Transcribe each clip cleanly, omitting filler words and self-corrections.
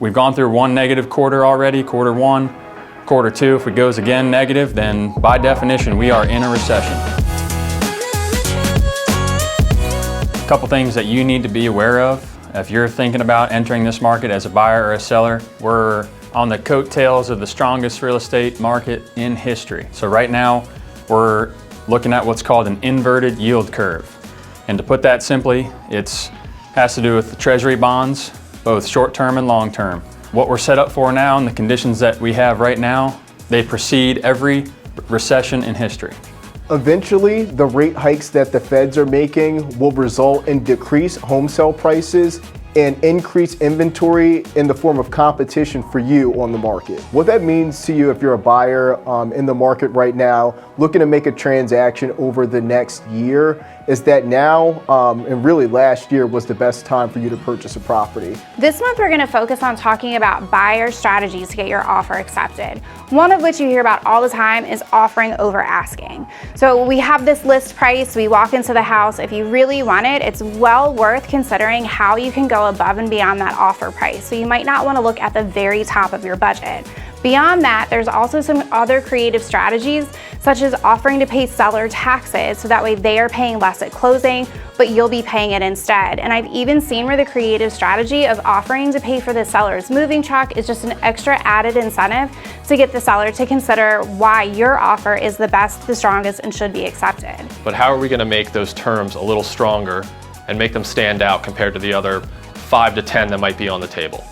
We've gone through one negative quarter already, quarter one, quarter two. If it goes again negative, then by definition, we are in a recession. A couple things that you need to be aware of if you're thinking about entering this market as a buyer or a seller. We're on the coattails of the strongest real estate market in history. So right now, we're looking at what's called an inverted yield curve. And to put that simply, it has to do with the treasury bonds, both short-term and long-term. What we're set up for now and the conditions that we have right now, they precede every recession in history. Eventually, the rate hikes that the feds are making will result in decreased home sale prices and increased inventory in the form of competition for you on the market. What that means to you if you're a buyer in the market right now, looking to make a transaction over the next year, is that now, and really last year was the best time for you to purchase a property. This month we're going to focus on talking about buyer strategies to get your offer accepted. One of which you hear about all the time is offering over asking. So we have this list price, we walk into the house. If you really want it, it's well worth considering how you can go above and beyond that offer price. So you might not want to look at the very top of your budget. Beyond that, there's also some other creative strategies, such as offering to pay seller taxes so that way they are paying less at closing, but you'll be paying it instead. And I've even seen where the creative strategy of offering to pay for the seller's moving truck is just an extra added incentive to get the seller to consider why your offer is the best, the strongest, and should be accepted. But how are we going to make those terms a little stronger and make them stand out compared to the other 5 to 10 that might be on the table?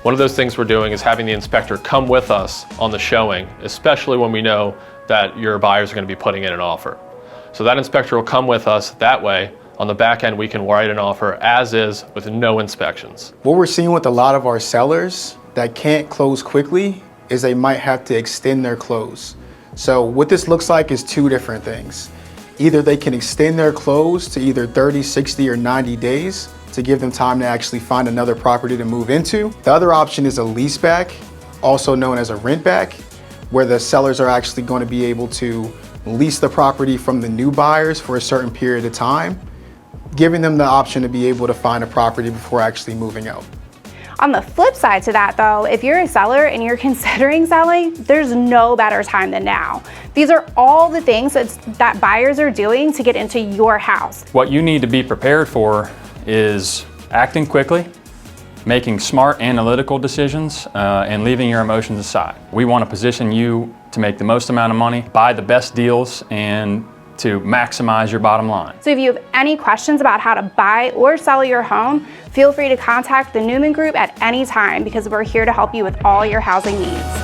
One of those things we're doing is having the inspector come with us on the showing, especially when we know that your buyers are going to be putting in an offer. So that inspector will come with us. That way, on the back end, we can write an offer as is with no inspections. What we're seeing with a lot of our sellers that can't close quickly is they might have to extend their close. So what this looks like is two different things. Either they can extend their close to either 30, 60, or 90 days, to give them time to actually find another property to move into. The other option is a leaseback, also known as a rent back, where the sellers are actually going to be able to lease the property from the new buyers for a certain period of time, giving them the option to be able to find a property before actually moving out. On the flip side to that though, if you're a seller and you're considering selling, there's no better time than now. These are all the things that buyers are doing to get into your house. What you need to be prepared for is acting quickly, making smart analytical decisions, and leaving your emotions aside. We want to position you to make the most amount of money, buy the best deals, and to maximize your bottom line. So if you have any questions about how to buy or sell your home, feel free to contact the Newman Group at any time because we're here to help you with all your housing needs.